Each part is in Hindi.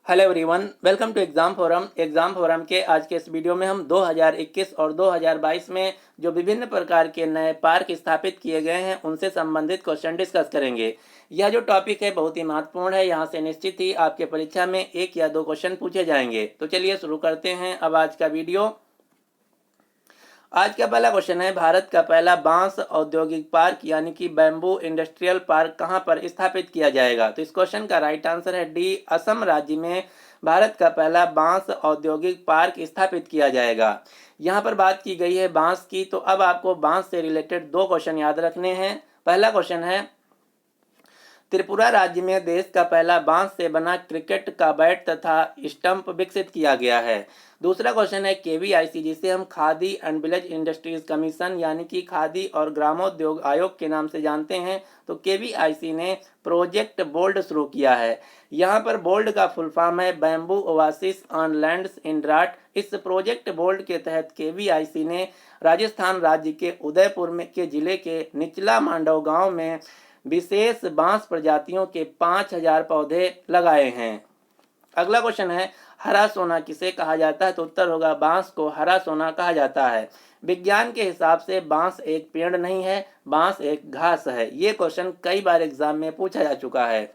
Hello everyone, welcome to exam forum के आज के इस वीडियो में हम 2021 और 2022 में जो विभिन्न प्रकार के नए पार्क स्थापित किए गए हैं उनसे संबंधित क्वेश्चन डिस्कस करेंगे। यह जो टॉपिक है बहुत ही महत्वपूर्ण है। यहाँ से निश्चित ही आपके परीक्षा में एक या दो क्वेश्चन पूछे जाएंगे। तो चलिए शुरू करते हैं अब आज का वीडियो। आज का पहला क्वेश्चन है, भारत का पहला बांस औद्योगिक पार्क यानी कि बैम्बू इंडस्ट्रियल पार्क कहां पर स्थापित किया जाएगा? तो इस क्वेश्चन का राइट आंसर है डी, असम राज्य में भारत का पहला बांस औद्योगिक पार्क स्थापित किया जाएगा। यहां पर बात की गई है बांस की, तो अब आपको बांस से रिलेटेड दो क्वेश्चन याद रखने हैं। पहला क्वेश्चन है, त्रिपुरा राज्य में देश का पहला बांस से बना क्रिकेट का बैट तथा स्टंप विकसित किया गया है। दूसरा क्वेश्चन है, केवीआईसी जिसे हम khadi and village industries commission यानी कि खादी और ग्रामोद्योग आयोग के नाम से जानते हैं, तो केवीआईसी ने प्रोजेक्ट बोल्ड शुरू किया है। यहाँ पर बोल्ड का फुल फॉर्म है bamboo oasis on lands in drought. इस प्रोजेक्ट बोल्ड के तहत केवीआईसी ने राजस्थान राज्य के उदयपुर में के जिले के निचला मांडव गांव में विशेष बांस प्रजातियों के 5000 पौधे लगाए हैं। अगला क्वेश्चन है, हरा सोना किसे कहा जाता है? तो उत्तर होगा बांस को हरा सोना कहा जाता है। विज्ञान के हिसाब से बांस एक पेड़ नहीं है, बांस एक घास है। ये क्वेश्चन कई बार एग्जाम में पूछा जा चुका है।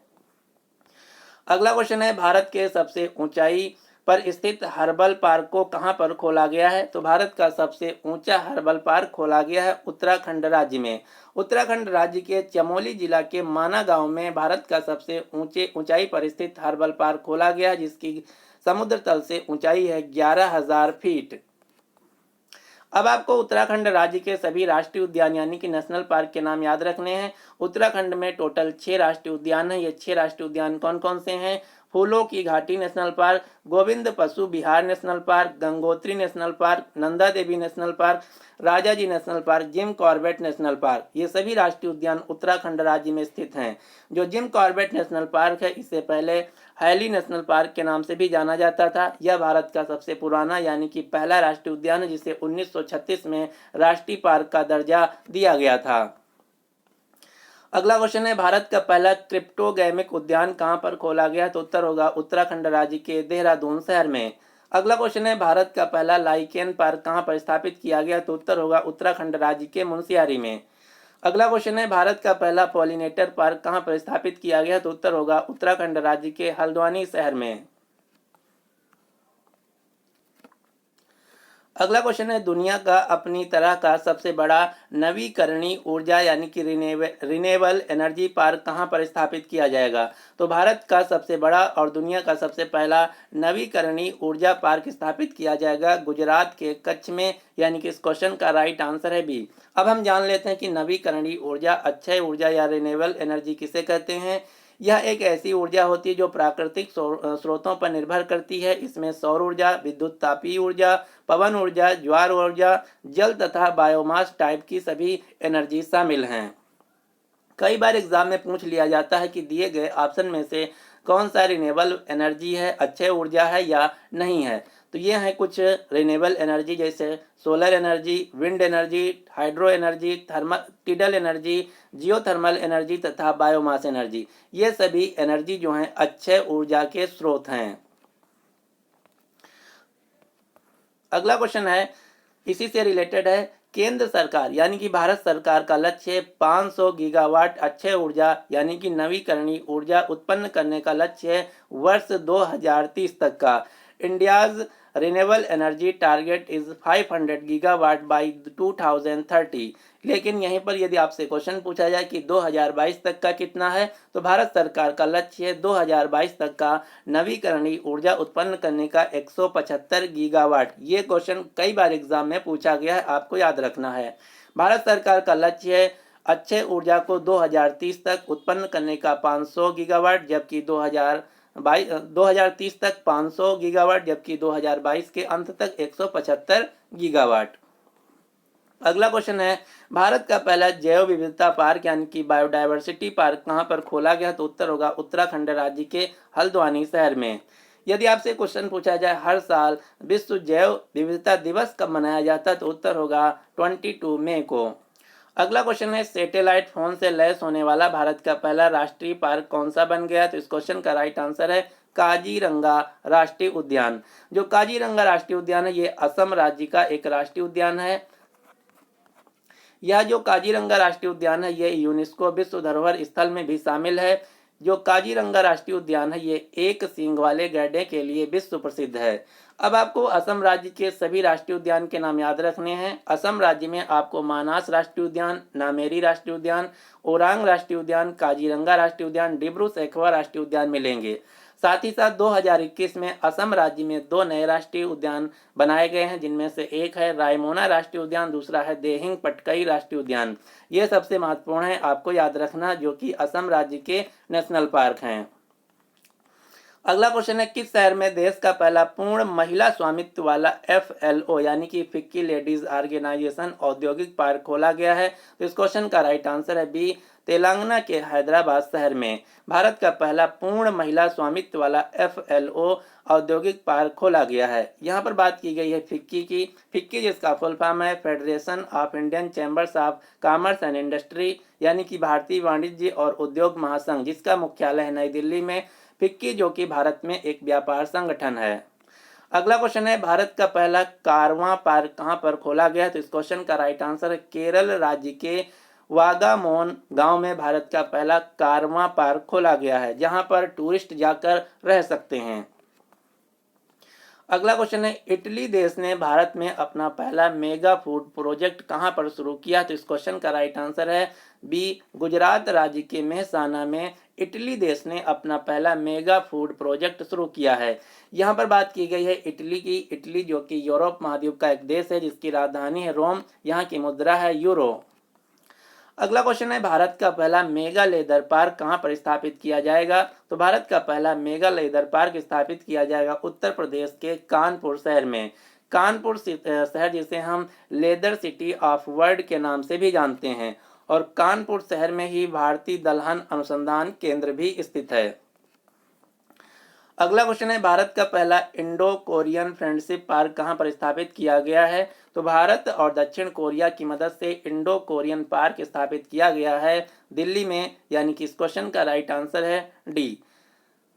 अगला क्वेश्चन है, भारत के सबसे ऊंचाई पर स्थित हर्बल पार्क को कहां पर खोला गया है? तो भारत का सबसे ऊंचा हर्बल पार्क खोला गया है उत्तराखंड राज्य में। उत्तराखंड राज्य के चमोली जिला के माना गांव में भारत का सबसे ऊंचाई पर स्थित हर्बल पार्क खोला गया है, जिसकी समुद्र तल से ऊंचाई है 11,000 फीट। अब आपको उत्तराखंड राज्य के सभी राष्ट्रीय उद्यान यानी कि नेशनल पार्क के नाम याद रखने हैं। उत्तराखंड में टोटल 6 राष्ट्रीय उद्यान हैं। ये 6 राष्ट्रीय उद्यान कौन कौन से हैं? फूलों की घाटी national Park, Govind Pashu Vihar National Park, Gangotri National Park, Nanda Devi National Park, Rajaji National Park, Jim Corbett National Park. ये सभी राष्ट्रीय उद्यान उत्तराखंड राज्य में स्थित हैं। जो जिम कॉर्बेट नेशनल पार्क है, इससे पहले हैली नेशनल पार्क के नाम से भी जाना जाता था। यह भारत का सबसे पुराना यानी कि पहला राष्ट्रीय उद्यान है, जिसे 1936 में राष्ट्रीय पार्क का दर्जा दिया गया था। अगला क्वेश्चन है, भारत का पहला क्रिप्टोगैमिक उद्यान कहां पर खोला गया? तो उत्तर होगा उत्तराखंड राज्य के देहरादून शहर में। अगला क्वेश्चन है, भारत का पहला लाइकेन पार्क कहां पर स्थापित किया गया? तो उत्तर होगा उत्तराखंड राज्य के मुनस्यारी में। अगला क्वेश्चन है, भारत का पहला पॉलिनेटर पार्क कहां पर स्थापित किया गया? तो उत्तर होगा उत्तराखंड राज्य के हल्द्वानी शहर में। अगला क्वेश्चन है, दुनिया का अपनी तरह का सबसे बड़ा नवीकरणीय ऊर्जा यानी कि रिन्यूएबल एनर्जी पार्क कहां पर स्थापित किया जाएगा? तो भारत का सबसे बड़ा और दुनिया का सबसे पहला नवीकरणीय ऊर्जा पार्क स्थापित किया जाएगा गुजरात के कच्छ में, यानी कि इस क्वेश्चन का राइट आंसर है बी। अब हम जान लेते हैं कि नवीकरणीय ऊर्जा, अक्षय ऊर्जा या रिन्यूएबल एनर्जी किसे कहते हैं। यह एक ऐसी ऊर्जा होती है जो प्राकृतिक स्रोतों पर निर्भर करती है। इसमें सौर ऊर्जा, विद्युत तापीय ऊर्जा, पवन ऊर्जा, ज्वार ऊर्जा, जल तथा बायोमास टाइप की सभी एनर्जी शामिल हैं। कई बार एग्जाम में पूछ लिया जाता है कि दिए गए ऑप्शन में से कौन सा रिन्यूएबल एनर्जी है, अक्षय ऊर्जा है या नहीं है। तो ये हैं कुछ रिन्यूएबल एनर्जी, जैसे solar energy, wind energy, hydro energy, thermal tidal energy, geothermal energy तथा बायोमास एनर्जी। ये सभी एनर्जी जो हैं अक्षय ऊर्जा के स्रोत हैं। अगला क्वेश्चन है, इसी से रिलेटेड है, केंद्र सरकार यानी कि भारत सरकार का लक्ष्य 500 गीगावाट अक्षय ऊर्जा यानी कि नवीकरणीय ऊर्जा उत्पन्न करने का लक्ष्य है वर्ष 2030 तक का। India's renewable energy target is 500 gigawatt by 2030। लेकिन यहीं पर यदि आपसे क्वेश्चन पूछा जाए कि 2022 तक का कितना है, तो भारत सरकार का लक्ष्य है 2022 तक का नवीकरणीय ऊर्जा उत्पन्न करने का 175 गीगावाट। ये क्वेश्चन कई बार एग्जाम में पूछा गया है, आपको याद रखना है। भारत सरकार का लक्ष्य है अक्षय ऊर्जा को 2030 तक उत्पन्न करने का 500 गीगावाट, जबकि 2030 तक 500 गीगावाट, जबकि 2022 के अंत तक 175 गीगावाट। अगला क्वेश्चन है, भारत का पहला जैव विविधता पार्क यानी कि बायोडायवर्सिटी पार्क कहां पर खोला गया? तो उत्तर होगा उत्तराखंड राज्य के हल्द्वानी शहर में। यदि आपसे क्वेश्चन पूछा जाए हर साल विश्व जैव विविधता दिवस कब मनाया जाता है, तो उत्तर होगा 22 मई को। अगला क्वेश्चन है, सैटेलाइट फोन से लैस होने वाला भारत का पहला राष्ट्रीय पार्क कौन सा बन गया? तो इस क्वेश्चन का राइट आंसर है काजीरंगा राष्ट्रीय उद्यान। जो काजीरंगा राष्ट्रीय उद्यान है ये असम राज्य का एक राष्ट्रीय उद्यान है। यह जो काजीरंगा राष्ट्रीय उद्यान है ये यूनेस्को विश्व धरोहर स्थल में भी शामिल है। जो काजीरंगा राष्ट्रीय उद्यान है ये एक सींग वाले गैंडे के लिए विश्व प्रसिद्ध है। अब आपको असम राज्य के सभी राष्ट्रीय उद्यान के नाम याद रखने हैं। असम राज्य में आपको मानास राष्ट्रीय उद्यान, नामेरी राष्ट्रीय उद्यान, ओरांग राष्ट्रीय उद्यान, काजीरंगा राष्ट्रीय उद्यान, डिब्रू सैखवा राष्ट्रीय उद्यान मिलेंगे। साथ ही साथ 2021 में असम राज्य में 2 नए राष्ट्रीय उद्यान बनाए गए हैं, जिनमें से एक है रायमोना राष्ट्रीय उद्यान, दूसरा है देहिंग पटकई राष्ट्रीय उद्यान। ये सबसे महत्वपूर्ण है, आपको याद रखना, जो कि असम राज्य के नेशनल पार्क हैं। अगला क्वेश्चन है, किस शहर में देश का पहला पूर्ण महिला स्वामित्व वाला FLO यानी कि फिक्की लेडीज ऑर्गेनाइजेशन औद्योगिक पार्क खोला गया है? तो इस क्वेश्चन का राइट आंसर है बी, तेलंगाना के हैदराबाद शहर में भारत का पहला पूर्ण महिला स्वामित्व वाला FLO औद्योगिक पार्क खोला गया है। यहाँ पर बात की गई है फिक्की की। फिक्की जिसका फुल फॉर्म है federation of Indian chambers of commerce and industry यानी कि भारतीय वाणिज्य और उद्योग महासंघ, जिसका मुख्यालय है नई दिल्ली में। फिक्की जो कि भारत में एक व्यापार संगठन है। अगला क्वेश्चन है, भारत का पहला कारवां पार्क कहां पर खोला गया है? तो इस क्वेश्चन का राइट आंसर है केरल राज्य के वागामोन गांव में भारत का पहला कारवां पार्क खोला गया है, जहां पर टूरिस्ट जाकर रह सकते हैं। अगला क्वेश्चन है, इटली देश ने भारत में अपना पहला मेगा फूड प्रोजेक्ट कहां पर शुरू किया? तो इस क्वेश्चन का राइट आंसर है बी, गुजरात राज्य के मेहसाना में इटली देश ने अपना पहला मेगा फूड प्रोजेक्ट शुरू किया है। यहाँ पर बात की गई है इटली की। इटली जो कि यूरोप महाद्वीप का एक देश है, जिसकी राजधानी है रोम, यहाँ की मुद्रा है यूरो। अगला क्वेश्चन है, भारत का पहला मेगा लेदर पार्क कहां पर स्थापित किया जाएगा? तो भारत का पहला मेगा लेदर पार्क स्थापित किया जाएगा उत्तर प्रदेश के कानपुर शहर में। कानपुर शहर जिसे हम लेदर सिटी ऑफ वर्ल्ड के नाम से भी जानते हैं, और कानपुर शहर में ही भारतीय दलहन अनुसंधान केंद्र भी स्थित है। अगला क्वेश्चन है, भारत का पहला इंडो कोरियन फ्रेंडशिप पार्क कहां पर स्थापित किया गया है? तो भारत और दक्षिण कोरिया की मदद से इंडो कोरियन पार्क स्थापित किया गया है दिल्ली में, यानी कि इस क्वेश्चन का राइट आंसर है डी।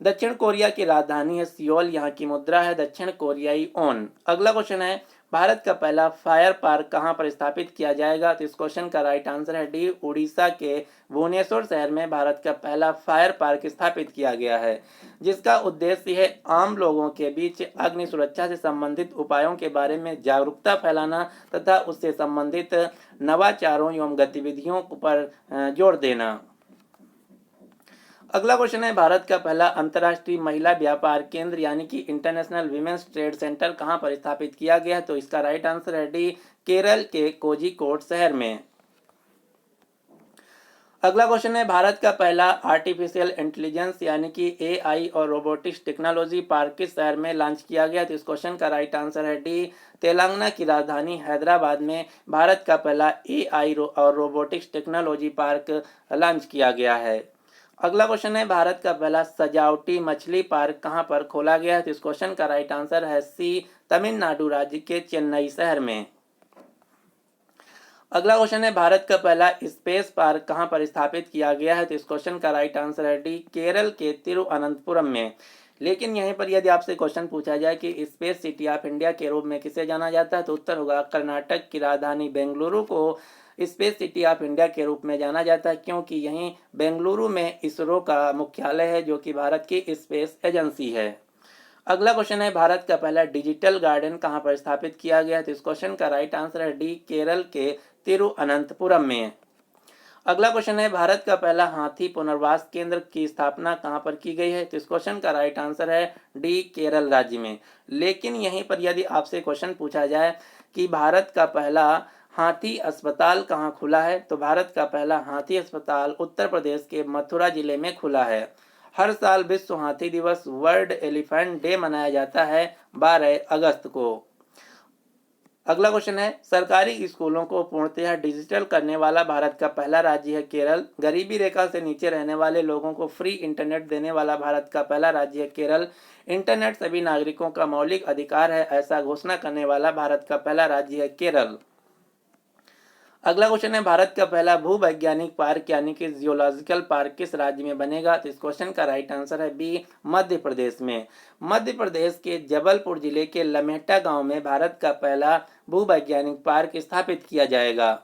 दक्षिण कोरिया की राजधानी है सियोल, यहाँ की मुद्रा है दक्षिण कोरियाई ओन। अगला क्वेश्चन है, भारत का पहला फायर पार्क कहां पर स्थापित किया जाएगा? तो इस क्वेश्चन का राइट आंसर है डी, उड़ीसा के भुवनेश्वर शहर में भारत का पहला फायर पार्क स्थापित किया गया है, जिसका उद्देश्य है आम लोगों के बीच अग्नि सुरक्षा से संबंधित उपायों के बारे में जागरूकता फैलाना तथा उससे संबंधित नवाचारों एवं गतिविधियों पर जोर देना। अगला क्वेश्चन है, भारत का पहला अंतर्राष्ट्रीय महिला व्यापार केंद्र यानी कि इंटरनेशनल वीमेंस ट्रेड सेंटर कहां पर स्थापित किया गया है? तो इसका राइट आंसर है डी, केरल के कोझिकोड शहर में। अगला क्वेश्चन है, भारत का पहला आर्टिफिशियल इंटेलिजेंस यानी कि AI और रोबोटिक्स टेक्नोलॉजी पार्क किस शहर में लॉन्च किया गया? तो इस क्वेश्चन का राइट आंसर है डी, तेलंगाना की राजधानी हैदराबाद में भारत का पहला AI और रोबोटिक्स टेक्नोलॉजी पार्क लॉन्च किया गया है। अगला क्वेश्चन है, भारत का पहला सजावटी मछली पार्क कहां पर खोला गया है? तो इस क्वेश्चन का राइट आंसर है सी, तमिलनाडु राज्य के चेन्नई शहर में। अगला क्वेश्चन है, भारत का पहला स्पेस पार्क कहां पर स्थापित किया गया है? तो इस क्वेश्चन का राइट आंसर है डी, केरल के तिरुअनंतपुरम में। लेकिन यहीं पर यदि आपसे क्वेश्चन पूछा जाए कि स्पेस सिटी ऑफ इंडिया के रूप में किसे जाना जाता है, तो उत्तर होगा कर्नाटक की राजधानी बेंगलुरु को स्पेस सिटी ऑफ इंडिया के रूप में जाना जाता है, क्योंकि यहीं बेंगलुरु में इसरो का मुख्यालय है, जो कि भारत की स्पेस एजेंसी है। अगला क्वेश्चन है, भारत का पहला डिजिटल गार्डन कहां पर स्थापित किया गया है? तो इस क्वेश्चन का राइट आंसर है डी, केरल के तिरुअनंतपुरम में। अगला क्वेश्चन है, भारत का पहला हाथी पुनर्वास केंद्र की स्थापना कहां पर की गई है? तो इस क्वेश्चन का राइट आंसर है डी, केरल राज्य में। लेकिन यहीं पर यदि आपसे क्वेश्चन पूछा जाए कि भारत का पहला हाथी अस्पताल कहां खुला है, तो भारत का पहला हाथी अस्पताल उत्तर प्रदेश के मथुरा जिले में खुला है। हर साल विश्व हाथी दिवस वर्ल्ड एलिफेंट डे मनाया जाता है 12 अगस्त को। अगला क्वेश्चन है, सरकारी स्कूलों को पूर्णतः डिजिटल करने वाला भारत का पहला राज्य है केरल। गरीबी रेखा से नीचे रहने वाले लोगों को फ्री इंटरनेट देने वाला भारत का पहला राज्य है केरल। इंटरनेट सभी नागरिकों का मौलिक अधिकार है, ऐसा घोषणा करने वाला भारत का पहला राज्य है केरल। अगला क्वेश्चन है, भारत का पहला भूवैज्ञानिक पार्क यानी कि जियोलॉजिकल पार्क किस राज्य में बनेगा? तो इस क्वेश्चन का राइट आंसर है बी, मध्य प्रदेश में। मध्य प्रदेश के जबलपुर जिले के लमेटा गांव में भारत का पहला भूवैज्ञानिक पार्क स्थापित किया जाएगा।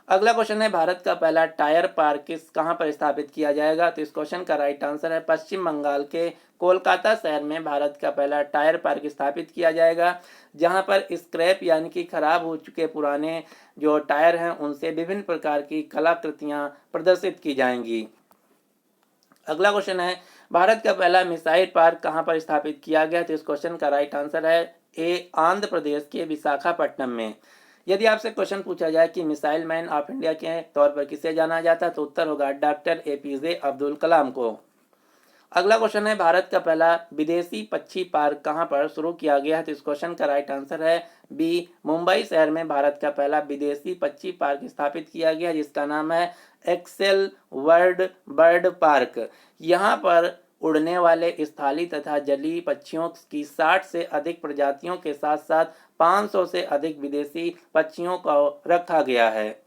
अगला क्वेश्चन है, भारत का पहला टायर पार्क कहां पर स्थापित किया जाएगा? तो इस क्वेश्चन का राइट आंसर है पश्चिम बंगाल के कोलकाता शहर में भारत का पहला टायर पार्क स्थापित किया जाएगा, जहां पर स्क्रैप यानी कि खराब हो चुके पुराने जो टायर हैं उनसे विभिन्न प्रकार की कलाकृतियां प्रदर्शित की जाएंगी। अगला क्वेश्चन है, भारत का पहला मिसाइल पार्क कहां पर स्थापित किया गया? तो इस क्वेश्चन का राइट आंसर है ए, आंध्र प्रदेश के विशाखापट्टनम में। यदि आपसे क्वेश्चन पूछा जाए कि मिसाइल मैन ऑफ इंडिया के तौर पर किसे जाना जाता है, तो उत्तर होगा डॉक्टर एपीजे अब्दुल कलाम को। अगला क्वेश्चन है, भारत का पहला विदेशी पक्षी पार्क कहां पर शुरू किया गया है? तो इस क्वेश्चन का राइट आंसर है बी, मुंबई शहर में भारत का पहला विदेशी पक्षी पार्क स्थापित किया गया, जिसका नाम है एक्सेल वर्ल्ड बर्ड पार्क। यहाँ पर उड़ने वाले स्थलीय तथा जलीय पक्षियों की 60 से अधिक प्रजातियों के साथ साथ 500 से अधिक विदेशी पक्षियों को रखा गया है।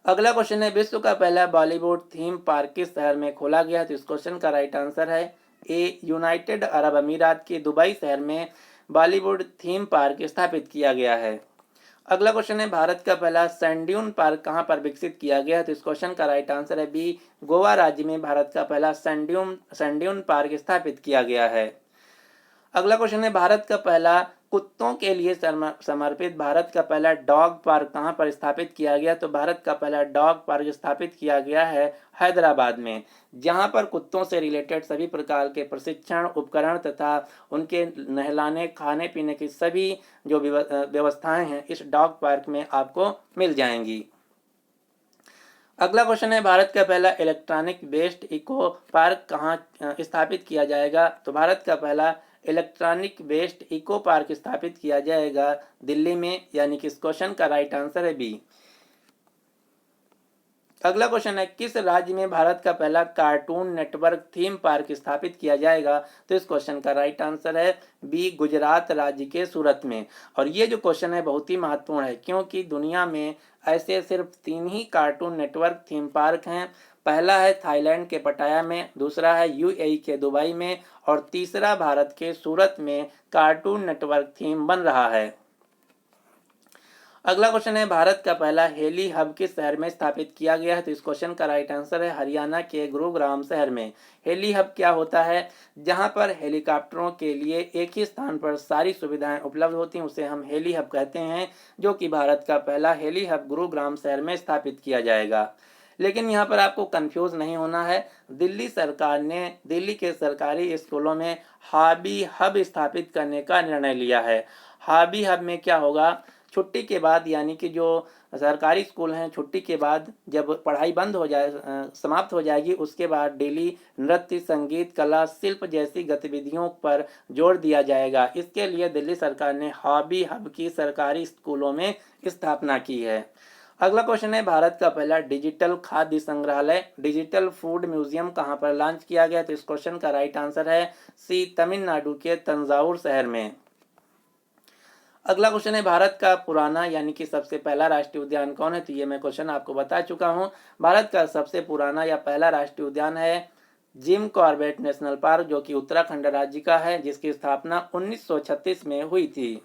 अगला क्वेश्चन है, विश्व का पहला बॉलीवुड थीम पार्क किस शहर में खोला गया? तो इस क्वेश्चन का राइट आंसर है ए, यूनाइटेड अरब अमीरात के दुबई शहर में बॉलीवुड थीम पार्क स्थापित किया गया है। अगला क्वेश्चन है, भारत का पहला सैंड्यून पार्क कहां पर विकसित किया गया? तो इस क्वेश्चन का राइट आंसर है बी, गोवा राज्य में भारत का पहला सैंड्यून पार्क स्थापित किया गया है। अगला क्वेश्चन है, भारत का पहला कुत्तों के लिए समर्पित भारत का पहला डॉग पार्क कहां पर स्थापित किया गया? तो भारत का पहला डॉग पार्क स्थापित किया गया है हैदराबाद में, जहां पर कुत्तों से रिलेटेड सभी प्रकार के प्रशिक्षण उपकरण तथा उनके नहलाने खाने पीने की सभी जो व्यवस्थाएं हैं इस डॉग पार्क में आपको मिल जाएंगी। अगला क्वेश्चन है, भारत का पहला इलेक्ट्रॉनिक वेस्ट इको पार्क कहाँ स्थापित किया जाएगा? तो भारत का पहला इलेक्ट्रॉनिक वेस्ट इको पार्क स्थापित किया जाएगा दिल्ली में, यानी कि इस क्वेश्चन का राइट आंसर है बी। अगला क्वेश्चन है, किस राज्य में भारत का पहला कार्टून नेटवर्क थीम पार्क स्थापित किया जाएगा? तो इस क्वेश्चन का राइट आंसर है बी, गुजरात राज्य के सूरत में। और ये जो क्वेश्चन है बहुत ही महत्वपूर्ण है, क्योंकि दुनिया में ऐसे सिर्फ 3 ही कार्टून नेटवर्क थीम पार्क हैं। पहला है थाईलैंड के पटाया में, दूसरा है यूएई के दुबई में और तीसरा भारत के सूरत में कार्टून नेटवर्क थीम बन रहा है। अगला क्वेश्चन है, भारत का पहला हेली हब किस शहर में स्थापित किया गया है? तो इस क्वेश्चन का राइट आंसर है हरियाणा के गुरुग्राम शहर में। हेली हब क्या होता है? जहां पर हेलीकॉप्टरों के लिए एक ही स्थान पर सारी सुविधाएं उपलब्ध होती हैं, उसे हम हेली हब कहते हैं, जो कि भारत का पहला हेली हब गुरुग्राम शहर में स्थापित किया जाएगा। लेकिन यहाँ पर आपको कंफ्यूज नहीं होना है, दिल्ली सरकार ने दिल्ली के सरकारी स्कूलों में हॉबी हब स्थापित करने का निर्णय लिया है। हॉबी हब में क्या होगा, छुट्टी के बाद यानी कि जो सरकारी स्कूल हैं छुट्टी के बाद जब पढ़ाई बंद हो जाए समाप्त हो जाएगी, उसके बाद डेली नृत्य संगीत कला शिल्प जैसी गतिविधियों पर जोर दिया जाएगा। इसके लिए दिल्ली सरकार ने हॉबी हब की सरकारी स्कूलों में स्थापना की है। अगला क्वेश्चन है, भारत का पहला डिजिटल खाद्य संग्रहालय डिजिटल फूड म्यूजियम कहां पर लॉन्च किया गया? तो इस क्वेश्चन का राइट आंसर है सी, तमिलनाडु के तंजावुर शहर में। अगला क्वेश्चन है, भारत का पुराना यानी कि सबसे पहला राष्ट्रीय उद्यान कौन है? तो ये मैं क्वेश्चन आपको बता चुका हूं। भारत का सबसे पुराना या पहला राष्ट्रीय उद्यान है जिम कॉर्बेट नेशनल पार्क, जो कि उत्तराखंड राज्य का है, जिसकी स्थापना 1936 में हुई थी।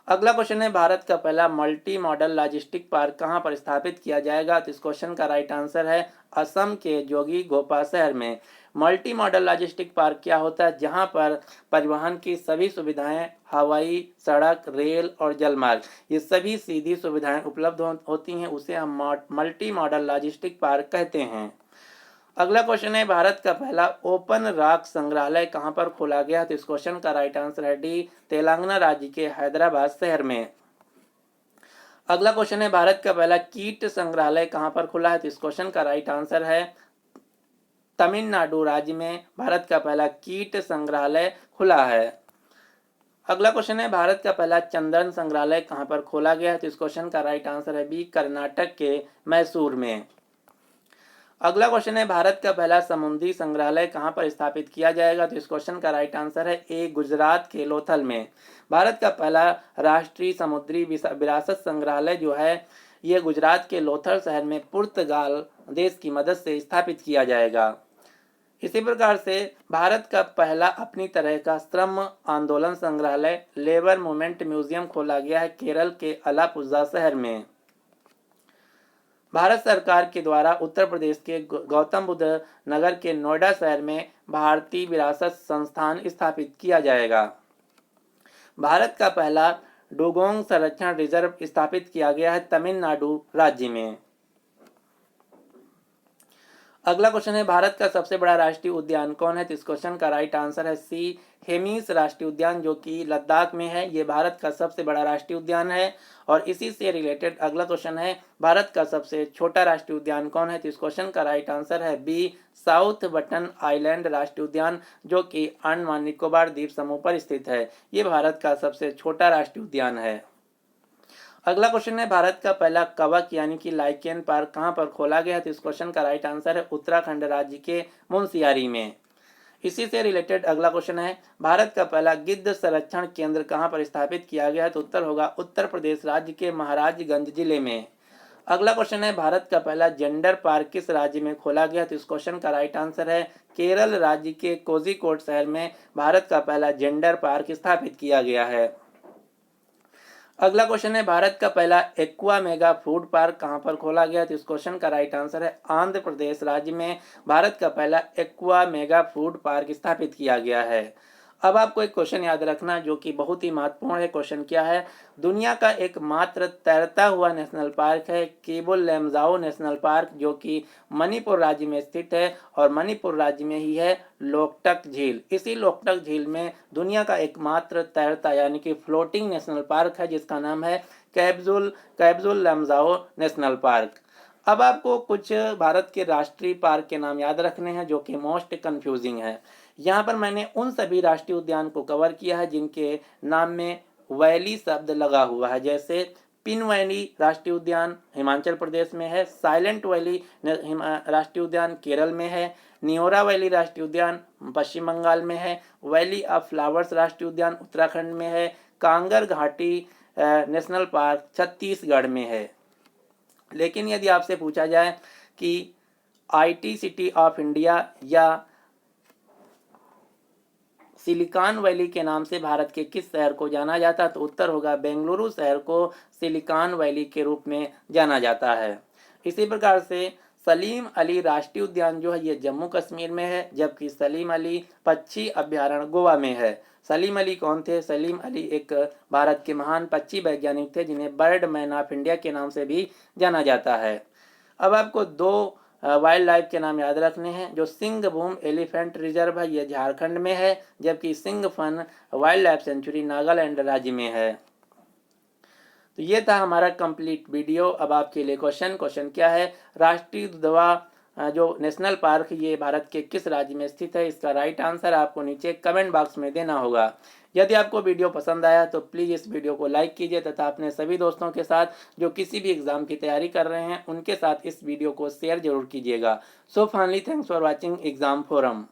अगला क्वेश्चन है, भारत का पहला मल्टी मॉडल लॉजिस्टिक पार्क कहां पर स्थापित किया जाएगा? तो इस क्वेश्चन का राइट आंसर है असम के जोगी घोपा शहर में। मल्टी मॉडल लॉजिस्टिक पार्क क्या होता है? जहां पर परिवहन की सभी सुविधाएं हवाई सड़क रेल और जलमार्ग ये सभी सीधी सुविधाएं उपलब्ध होती हैं, उसे हम मल्टी मॉडल लॉजिस्टिक पार्क कहते हैं। अगला क्वेश्चन है, भारत का पहला ओपन रॉक संग्रहालय कहां पर खोला गया? तो इस क्वेश्चन का राइट आंसर है डी, तेलंगाना राज्य के हैदराबाद शहर में। अगला क्वेश्चन है, भारत का पहला कीट संग्रहालय कहां पर खुला है? तो इस क्वेश्चन का राइट आंसर है तमिलनाडु राज्य में भारत का पहला कीट संग्रहालय खुला है। अगला क्वेश्चन है, भारत का पहला चंदन संग्रहालय कहां पर खोला गया है? तो इस क्वेश्चन का राइट आंसर है बी, कर्नाटक के मैसूर में। अगला क्वेश्चन है भारत का पहला समुद्री संग्रहालय कहाँ पर स्थापित किया जाएगा? तो इस क्वेश्चन का राइट आंसर है ए, गुजरात के लोथल में। भारत का पहला राष्ट्रीय समुद्री विरासत संग्रहालय जो है ये गुजरात के लोथल शहर में पुर्तगाल देश की मदद से स्थापित किया जाएगा। इसी प्रकार से भारत का पहला अपनी तरह का श्रम आंदोलन संग्रहालय लेबर मूवमेंट म्यूजियम खोला गया है केरल के अलापुझा शहर में। भारत सरकार के द्वारा उत्तर प्रदेश के गौतम बुद्ध नगर के नोएडा शहर में भारतीय विरासत संस्थान स्थापित किया जाएगा। भारत का पहला डुगोंग संरक्षण रिजर्व स्थापित किया गया है तमिलनाडु राज्य में। अगला क्वेश्चन है भारत का सबसे बड़ा राष्ट्रीय उद्यान कौन है? तो इस क्वेश्चन का राइट आंसर है सी, हेमिस राष्ट्रीय उद्यान जो कि लद्दाख में है। ये भारत का सबसे बड़ा राष्ट्रीय उद्यान है। और इसी से रिलेटेड अगला क्वेश्चन है भारत का सबसे छोटा राष्ट्रीय उद्यान कौन है? तो इस क्वेश्चन का राइट आंसर है बी, साउथ बटन आइलैंड राष्ट्रीय उद्यान जो कि अंडमान निकोबार द्वीप समूह पर स्थित है। ये भारत का सबसे छोटा राष्ट्रीय उद्यान है। अगला क्वेश्चन है भारत का पहला कवक यानी कि लाइकेन पार्क कहाँ पर खोला गया है? तो इस क्वेश्चन का राइट आंसर है उत्तराखंड राज्य के मुंशियारी में। इसी से रिलेटेड अगला क्वेश्चन है भारत का पहला गिद्ध संरक्षण केंद्र कहाँ पर स्थापित किया गया है? तो उत्तर होगा उत्तर प्रदेश राज्य के महाराजगंज जिले में। अगला क्वेश्चन है भारत का पहला जेंडर पार्क किस राज्य में खोला गया? तो इस क्वेश्चन का राइट आंसर है केरल राज्य के कोझिकोड शहर में भारत का पहला जेंडर पार्क स्थापित किया गया है। अगला क्वेश्चन है भारत का पहला एक्वा मेगा फूड पार्क कहां पर खोला गया? तो इस क्वेश्चन का राइट आंसर है आंध्र प्रदेश राज्य में भारत का पहला एक्वा मेगा फूड पार्क स्थापित किया गया है। अब आपको एक क्वेश्चन याद रखना जो कि बहुत ही महत्वपूर्ण है। क्वेश्चन क्या है? दुनिया का एकमात्र तैरता हुआ नेशनल पार्क है केबुल लमजाओ नेशनल पार्क जो कि मणिपुर राज्य में स्थित है और मणिपुर राज्य में ही है लोकटक झील। इसी लोकटक झील में दुनिया का एकमात्र तैरता यानी कि फ्लोटिंग नेशनल पार्क है जिसका नाम है कैब्जुल लमजाओ नेशनल पार्क। अब आपको कुछ भारत के राष्ट्रीय पार्क के नाम याद रखने हैं जो कि मोस्ट कंफ्यूजिंग है। यहाँ पर मैंने उन सभी राष्ट्रीय उद्यान को कवर किया है जिनके नाम में वैली शब्द लगा हुआ है, जैसे पिन वैली राष्ट्रीय उद्यान हिमाचल प्रदेश में है, साइलेंट वैली राष्ट्रीय उद्यान केरल में है, नियोरा वैली राष्ट्रीय उद्यान पश्चिम बंगाल में है, वैली ऑफ फ्लावर्स राष्ट्रीय उद्यान उत्तराखंड में है, कांगर घाटी नेशनल पार्क छत्तीसगढ़ में है। लेकिन यदि आपसे पूछा जाए कि IT सिटी ऑफ इंडिया या सिलिकॉन वैली के नाम से भारत के किस शहर को जाना जाता है? तो उत्तर होगा बेंगलुरु शहर को सिलिकॉन वैली के रूप में जाना जाता है। इसी प्रकार से सलीम अली राष्ट्रीय उद्यान जो है ये जम्मू कश्मीर में है जबकि सलीम अली पक्षी अभ्यारण्य गोवा में है। सलीम अली कौन थे? सलीम अली एक भारत के महान पक्षी वैज्ञानिक थे जिन्हें बर्ड मैन ऑफ इंडिया के नाम से भी जाना जाता है। अब आपको दो वाइल्ड लाइफ के नाम याद रखने हैं। जो सिंहभूम एलिफेंट रिजर्व है ये झारखंड में है जबकि सिंहफन वाइल्ड लाइफ सेंचुरी नागालैंड राज्य में है। तो ये था हमारा कंप्लीट वीडियो। अब आपके लिए क्वेश्चन क्या है? राष्ट्रीय दुधवा जो नेशनल पार्क ये भारत के किस राज्य में स्थित है? इसका राइट आंसर आपको नीचे कमेंट बॉक्स में देना होगा। यदि आपको वीडियो पसंद आया तो प्लीज़ इस वीडियो को लाइक कीजिए तथा अपने सभी दोस्तों के साथ जो किसी भी एग्जाम की तैयारी कर रहे हैं उनके साथ इस वीडियो को शेयर जरूर कीजिएगा। So finally thanks for watching exam forum.